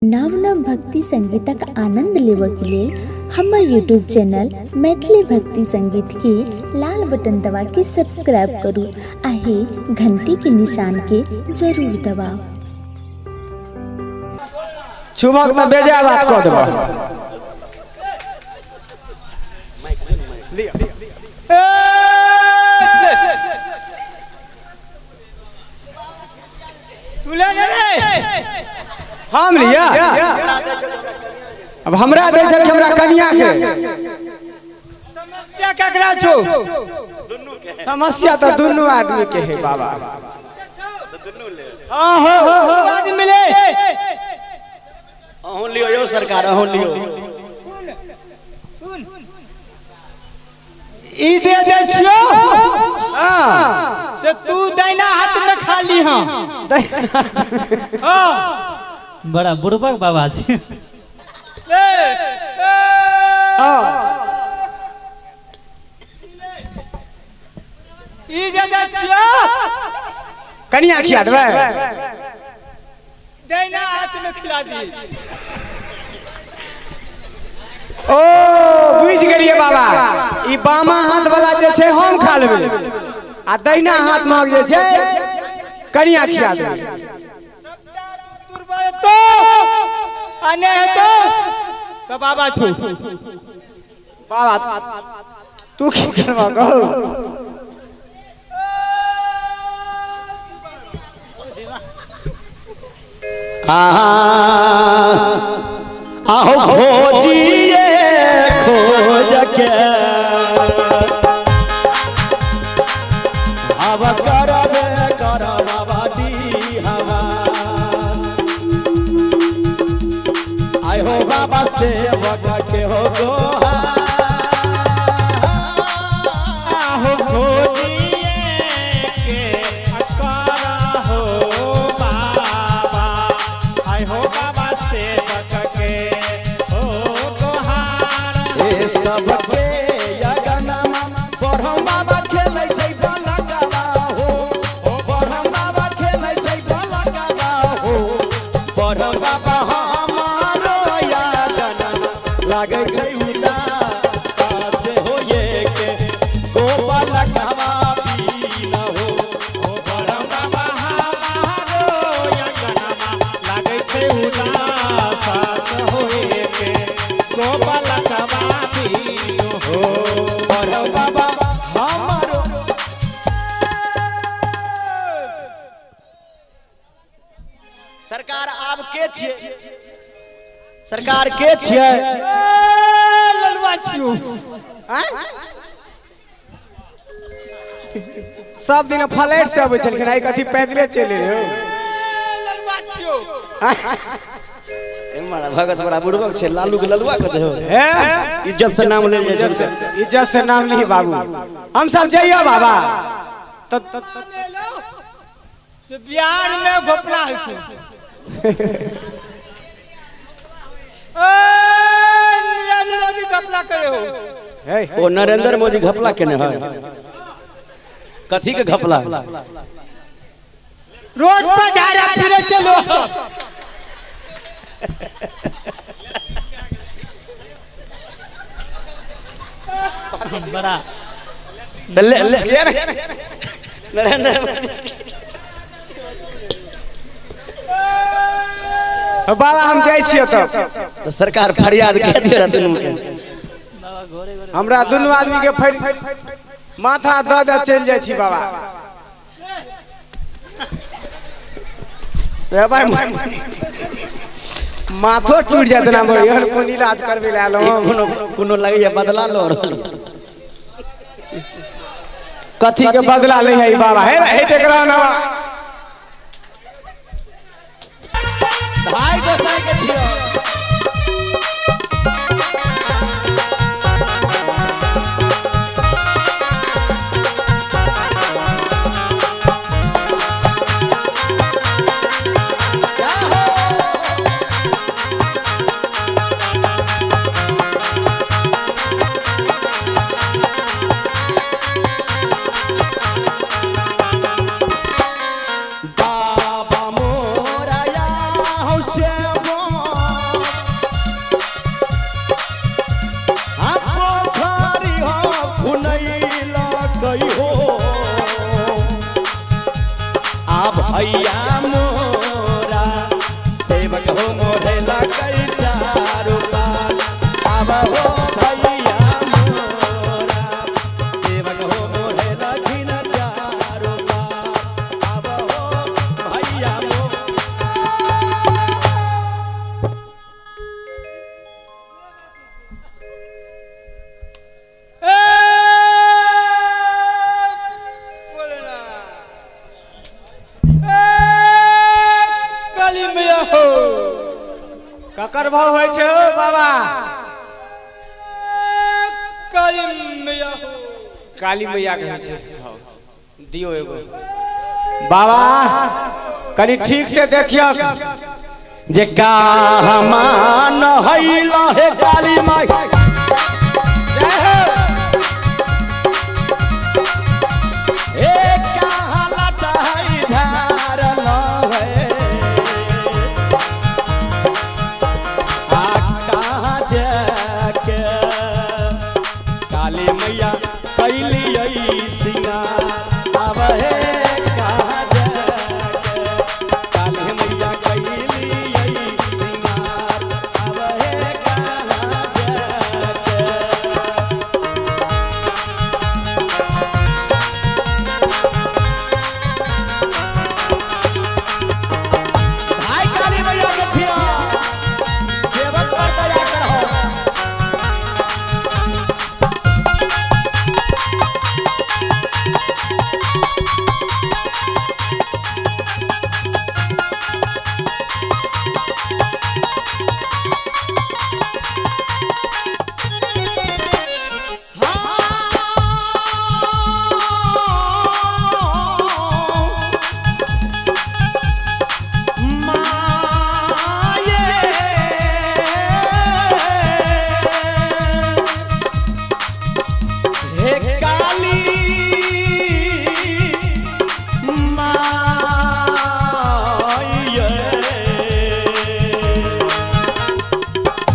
नव नव भक्ति संगीतक आनंद लेबक लेल हमर यूट्यूब चैनल मैथिली भक्ति संगीत के लाल बटन दबा के सब्सक्राइब करू आ घंटी के निशान के जरूर दबाओ। चुमक में बेजा बात कर देबो। तू ले रे हम लिया अब हमरा दे छै हमरा कन्या के समस्या केकरा छौ? समस्या तो दुनू आदमी के है बाबा। हां हो आदमी ले अहूँ लियो यो सरकार अहूँ लियो। सुन ई दे छियो से तू दाहिना हाथ में खा ली। हां बड़ा बुड़बक बाबा छै। ई जगह छियो कन्या खिया देबै दाहिना हाथ में खिला दी। ओ बुझ गेलिए बाबा। ई बामा हाथ वाला जे छै हम खा लेबै आ दाहिना हाथ में जे छै कन्या खिया देबै। तो अने तो बाबा छू बाबा तू की करबा कहो। आहो खोजिए खोज के अब करबे करबा दी हवा। आय हो बाबा से के हो गो आहो खोजिए के अकारा हो बाबा। आय हो बाबा से के हो गोहार ए सब के यगनमा बरहम बाबा खेलै छै बलगवा हो। ओ बरहम बाबा खेलै छै बलगवा हो। बरहम बाबा लागे छै उदास हो ये के गोपाल कहवा पीन हो। ओ बरम बाबा हमारो यगनमा लागे छै उदास हो ये के गोपाल कहवा पीन हो। बरम बाबा हमारो सरकार आब के छियै? सरकार के छियै? ललवा छियो। सब दिन फ्लाइट से आबै छलखिन आई कथि पैदले चले रे। ललवा छियो। ए मारा भगत बड़ा बुड़बक छै। लालू के ललुआ कहते हो। हैं इज्जत से नाम ले जाइ छै। इज्जत से नाम ली बाबू। हम सब जइयो बाबा ले लो से बिहार में घोपला होइ छै। नरेंद्र मोदी घपला करे हो। ओ नरेंद्र मोदी घपला केने है? कथी के घपला? रोड पर झाड़ा फिरे चलो। बड़ा ले नरेंद्र मोदी बाबा हम जाइ छियै तो सरकार फरियाद के दे दुनू के। हमरा दुनू आदमी के माथा दऽ चल जाइ छी बाबा। रे भाई माथो टूट जात ना मोर एहन कोन इलाज करबे ले आलो। कोनो कोनो लगैया बदला लो कथी के बदला ले है बाबा। हे टेकरा ना भाई गोसाई के छियो। मोहेला कई चारों पार आव हो भैया मोरा सेवक हो मोहेला घिन चारों पार आव हो भैया मोरा काली मैया हो ककर भाव होय छै ओ बाबा काली मैया हो काली मैया के होय छै भाव दियो एगो बाबा कनी ठीक से देखियो जे मान हैला हे काली माई ए कहाँ लटाई धार न है आ कहाँ जाके काली मैया कैली सिंगार अब हे कहाँ जाके काली मैया कैली सिंगार अब हे कहाँ जाके भाई काली मैया के छिया सेवक पर दया करहो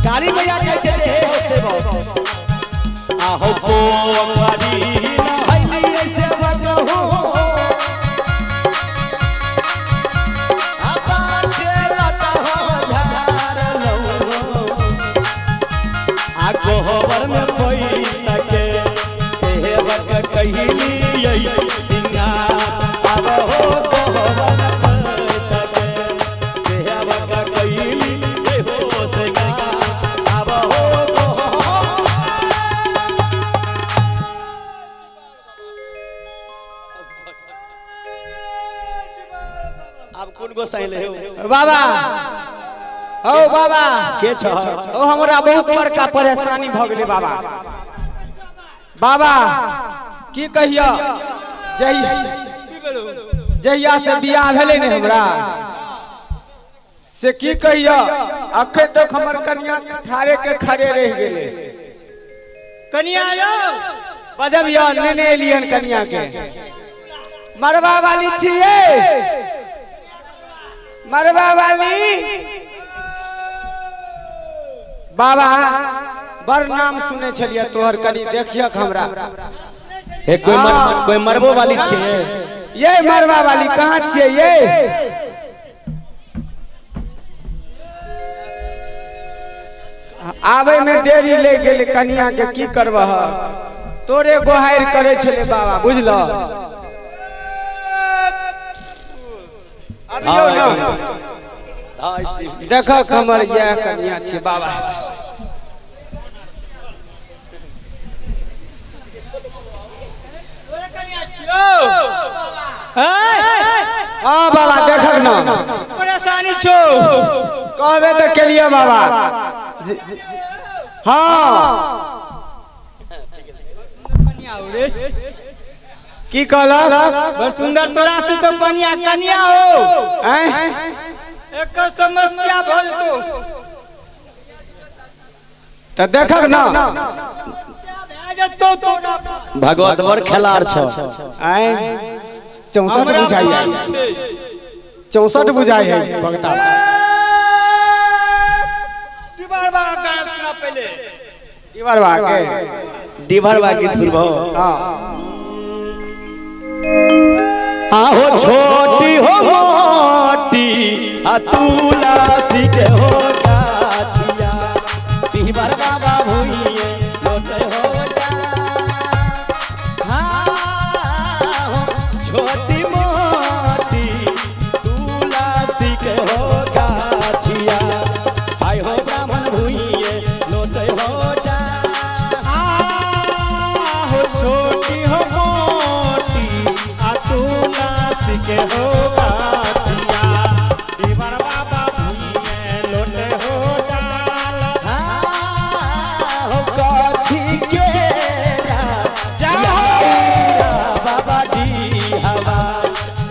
काली मैया कहते थे हो सेवक आहो को अंगारी न हई सेवक हो आपा चलत हो झार लो आ गोबर में पैसा के सेवक कहली सिंगार अब हो गोबर में पैसा के सेवक कहली हो सिंगार अब हो अब कौन गोसाई ले हो बाबा ओ बाबा के छ ओ हमरा बहुत बड़का परेशानी भ गेलै बाबा बाबा की कहियो जहिया से बियाह भेलै ने हमरा से की कहियो अखन तक हमर कन्या ठारे के खड़े रह गेलै कन्या यो बजबिया नेने एलियन कन्या के मरवा वाली छिए मरवा वाली बाबा बड़ नाम सुने छलिए तोहर कनी देखियक हमरा ए कोई मरबो वाली छिए ये मरवा वाली कहाँ छिए ये आवे में देरी ले गेल कन्या के की करबह तोरे गोहार करे छले बाबा बुझलो अबियो ना देखक हमर यह कन्या छी बाबा हाँ बाबा देखक ना परेशानी छो कहबे तो केलिए बाबा हाँ की कहला बड़ सुंदर तोरा से तो कन्या कन्या हो एक समस्या भल तो देखक ना तो तोरा भगवत बड़ खेलार छ 64 बुझाई है 64 बुझाई है भगता डिबारवा गाना सुना पहले डिबरवा के डिभरवा गीत सुनबो हां आहो छोटी हो मोटी तुलसी के हो गाछिया तिहबार बाबा भुइए लोटे हो छोटी मोटी तुलसी के हो गाछिया आय हो ब्राह्मण भुइए लोटे हो छोटी हो मोटी आ तुलसी के हो गाछिया तिहबार बाबा भुइए लोटे हो कथी के बाबा दी हवा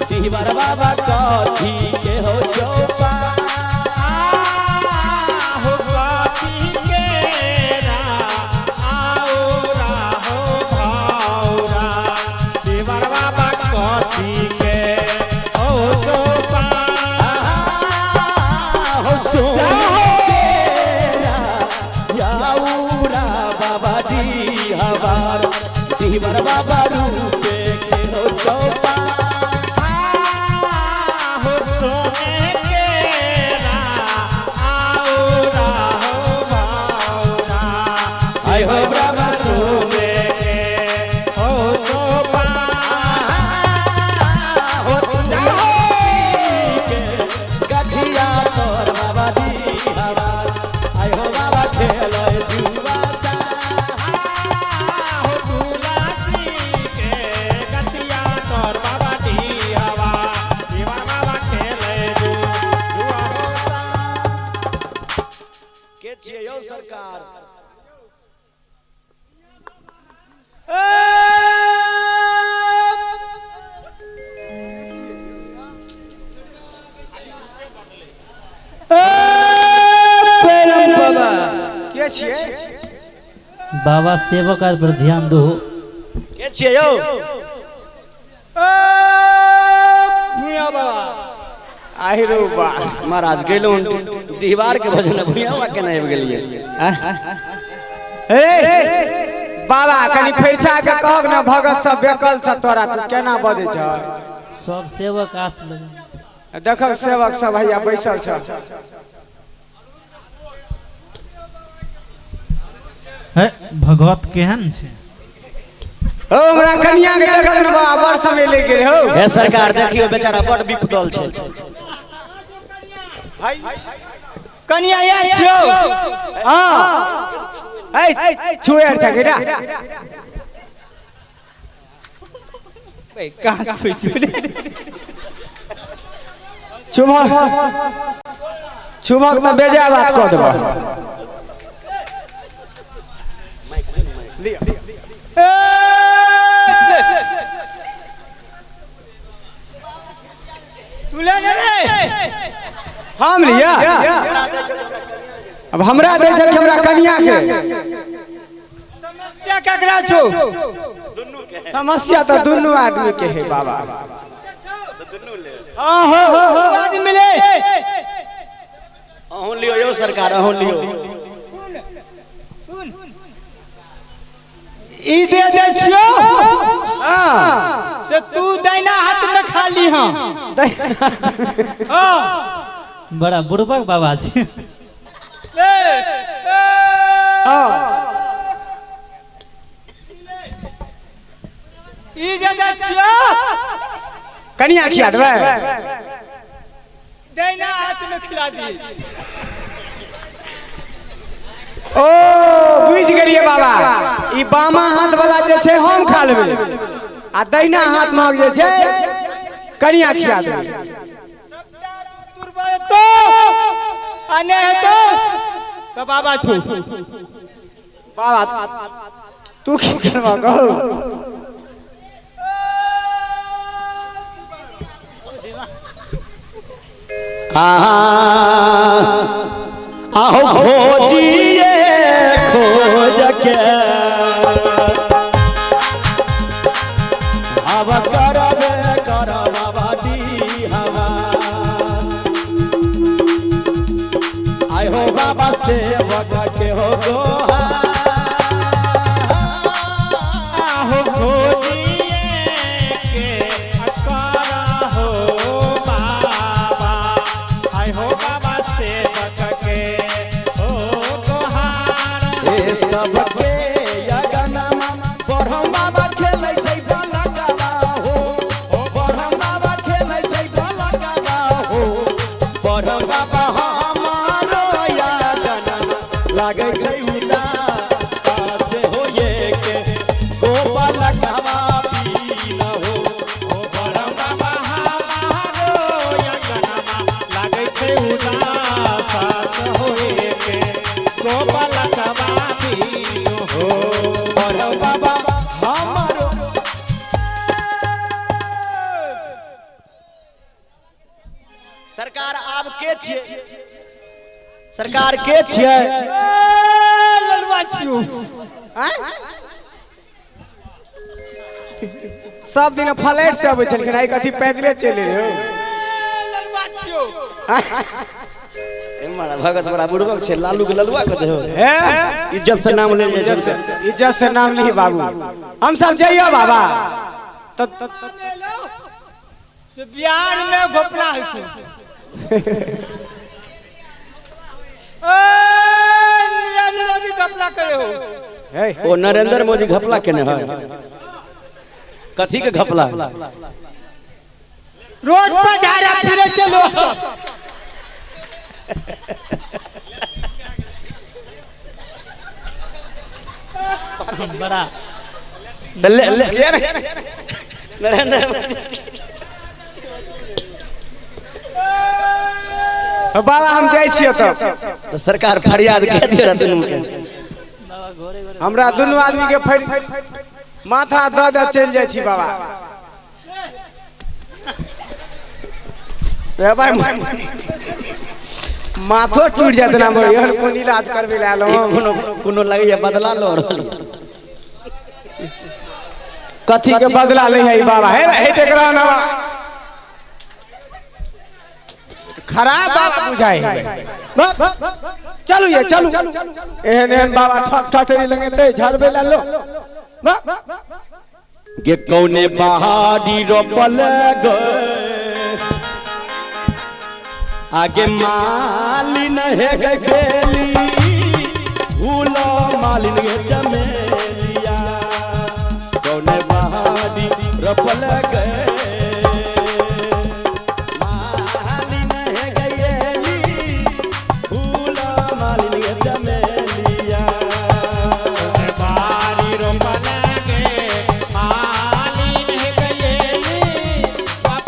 तिहबार बाबा कथी के हो चौपा हो कथी के आओरा हो भाउरा तिहबार बाबा कथी के हो चौपा हो याऊरा बाबा दी हवा तिहबार बाबा रूपे के हो चौपा हो सोने के आओरा हो भाउरा आय हो ब्रह्मा सोने के हो चौपा हो गठिया तोर बाबा दी हवा आय हो बाबा खेल जुआ सा हो तुलसी के गतिया तोर बाबा दी हवा तिहबार बाबा खेले जुआ के छियै यौ सरकार बाबा के छियै बाबा सेवक आर पर ध्यान दो। के छियै यौ भुइया बाबा आहि रो बा महाराज गेलौ दीवार के भजन भुइया के नहीं गेलिए हे बाबा कनी फैरछा के कहक न भगत सब बेकल छ तोरा तू केना बजै छ सब सेवक आस लगे। देखक सेवक सब भैया बैसल छ है भगवत केहन छै? ओ हमरा कन्या के देखल न बाबा बड़ समय ले गेल हो हे सरकार देखियो बेचारा बड़ विपदल छै कनिया यार छियो हां ए छुएर छ गेडा ए कहां छुइ चुमक में बेजा बात क देबा तू ले रे हम लिया अब हमरा दे छै हमरा कन्या के समस्या केकरा छौ? समस्या तो दुनू आदमी के है बाबा हां हो आदमी ले अहूँ लियो यो सरकार अहूँ लियो ई दे दे छियो से तू दाहिना हाथ में खाली हां हां बड़ा बुड़बक बाबा छै। ई दे दे छियो कन्या खिया देबै दाहिना हाथ में खिला दी। ओ बुझ गेलिए बाबा ई बामा हाथ वाला जे छै हम खा लेबै आ दाहिना हाथ में जे छै कन्या खिया देबै दुर्बल तो आने है तो बाबा छू बाबा तू की करबा कहू आहो खोजिए खोज के हवा करबे कर बाबा दी हवा आय हो बाबा से बगा के हो गोहा आहो खोजिए के अकारा हो बाबा आय लागे छै उदास हो ये के गोपाल कहवा पीला हो ओ बड़ा बाबा हमारो अंगनमा लागे छै उदास हो ये के गोपाल कहवा पीलो हो बड़ा बाबा हमारो। सरकार आब के छियै सरकार के छियै ललुआ छियो सब दिन फ्लाइट से आबै छलखिन आई कथी पैदले चले रे ललुआ छियो मारा भगत बड़ा बुड़बक छै लालू के ललुआ कह देहो हे इज्जत से नाम ले जाइ छै इज्जत से नाम ली बाबू हम सब जइयो बाबा ले लो से बिहार में घोपला होइ छै ओ नरेंद्र मोदी घोपला करे हो ओ नरेंद्र मोदी घपला केने है कथी के घपला रोड पर जा रहा फिरे छै लोग सब बड़ा ले नरेंद्र मोदी बाबा हम जाइ छियै तो सरकार फरियाद के दियो दुनू के हमरा दुनू आदमी के माथा दऽ दऽ चलि जाइ छी बाबा रे भाई माथो टूट जात ना मोर यार कोन इलाज करबे ला लो कोनो लगैया बदला लो कथी के बदला ले है बाबा हे टेकरा ना खराब बात बुझाई चलू ये चलू एहन एहन बाबा ठक ठटरी लगे ते झरबे ला लो के कौने पहाड़ी रोपल गए आगे मालिन है गेली भूलो मालिन के चमेलिया कौने पहाड़ी रोपल गए मालिन है गेली भूलो मालिन के चमेलिया पहाड़ी रोपल गए मालिन है गेली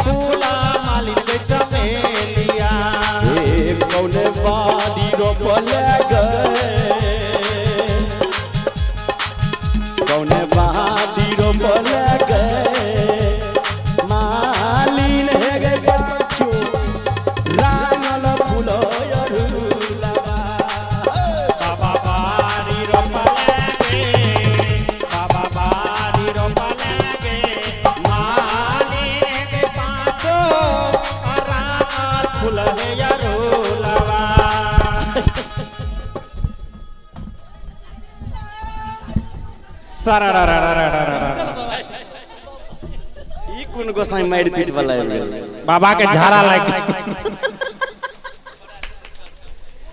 फूला मालिन के चमेलिया कौने बाड़ी रोपल गए कौने बाड़ी रोपल गए मालिन है गए पाछू रामल फूलो अरुलवा बाबा बाड़ी रोपल गए बाबा बाड़ी रोपल गए मालिन है गए पाछू रामल फूलो अरुलवा ई कोन गोसाई मारि पीट वाला बाबा के झाड़ा लाग